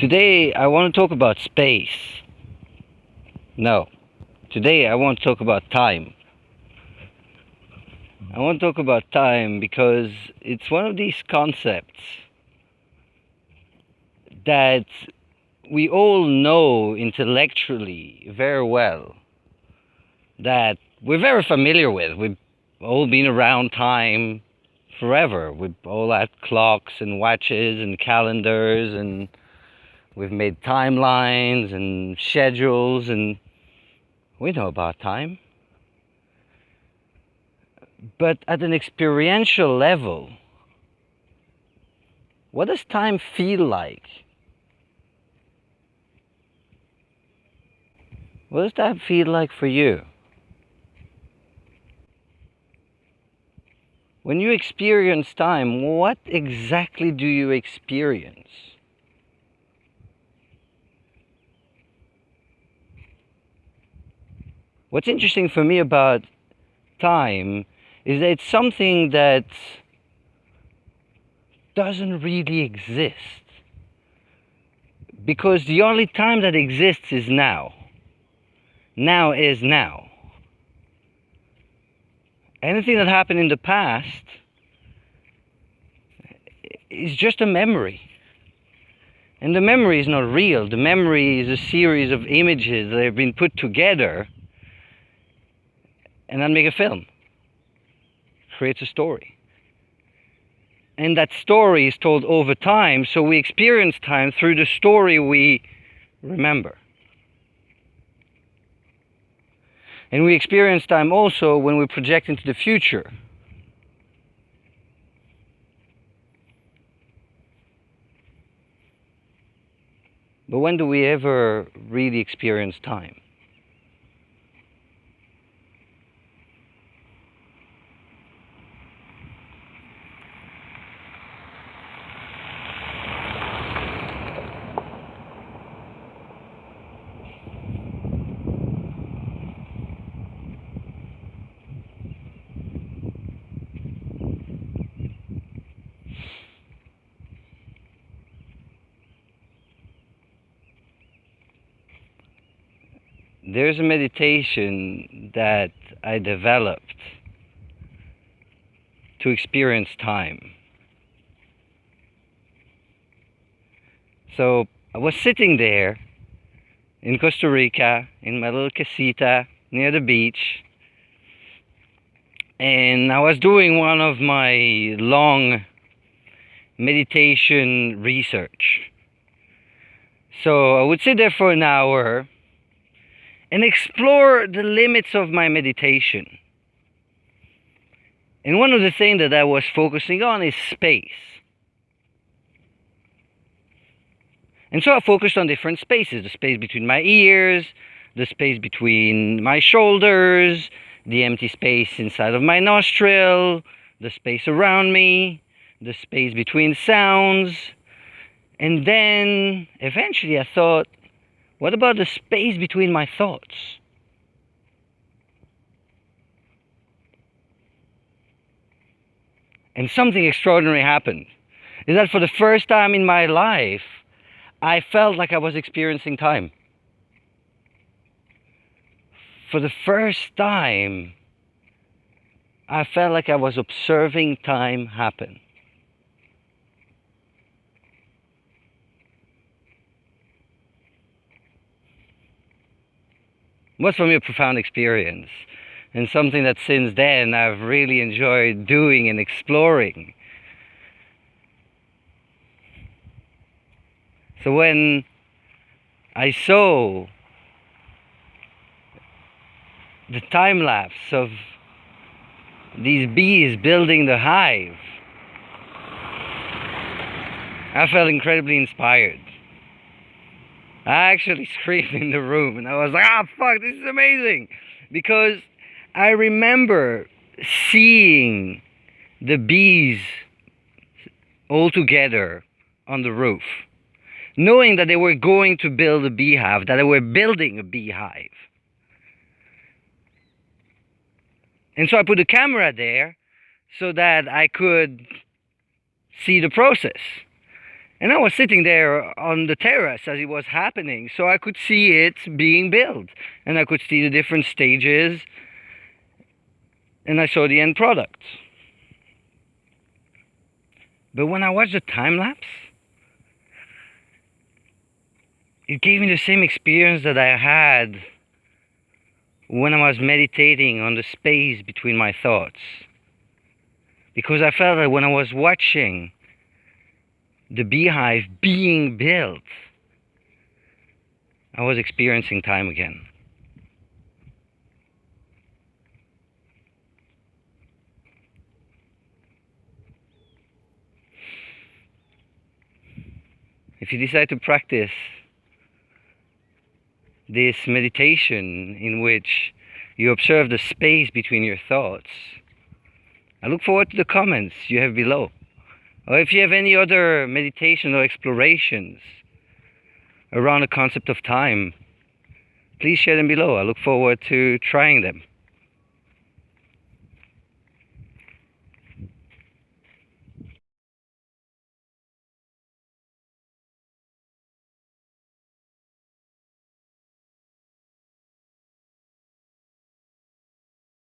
Today I want to talk about space. No, today I want to talk about time. I want to talk about time because it's one of these concepts that we all know intellectually very well, that we're very familiar with. We've all been around time forever. We've all had clocks and watches and calendars, and we've made timelines and schedules, and we know about time. But at an experiential level, what does time feel like? What does that feel like for you? When you experience time, what exactly do you experience? What's interesting for me about time is that it's something that doesn't really exist. Because the only time that exists is now. Now is now. Anything that happened in the past is just a memory. And the memory is not real. The memory is a series of images that have been put together and then make a film. Creates a story. And that story is told over time, so we experience time through the story we remember. And we experience time also when we project into the future. But when do we ever really experience time? There's a meditation that I developed to experience time. So I was sitting there in Costa Rica in my little casita near the beach, and I was doing one of my long meditation research. So I would sit there for an hour and explore the limits of my meditation. And one of the things that I was focusing on is space. And so I focused on different spaces: the space between my ears, the space between my shoulders, the empty space inside of my nostril, the space around me, the space between sounds. And then eventually I thought, what about the space between my thoughts? And something extraordinary happened. Is that for the first time in my life, I felt like I was experiencing time. For the first time, I felt like I was observing time happen. It was for me a profound experience, and something that since then I've really enjoyed doing and exploring. So when I saw the time lapse of these bees building the hive, I felt incredibly inspired. I actually screamed in the room, and I was like, fuck, this is amazing. Because I remember seeing the bees all together on the roof, knowing that they were going to build a beehive, that they were building a beehive. And so I put a camera there so that I could see the process. And I was sitting there on the terrace as it was happening, so I could see it being built. And I could see the different stages, and I saw the end product. But when I watched the time lapse, it gave me the same experience that I had when I was meditating on the space between my thoughts. Because I felt that when I was watching the beehive being built, I was experiencing time again. If you decide to practice this meditation in which you observe the space between your thoughts, I look forward to the comments you have below. Or if you have any other meditation or explorations around the concept of time, please share them below. I look forward to trying them.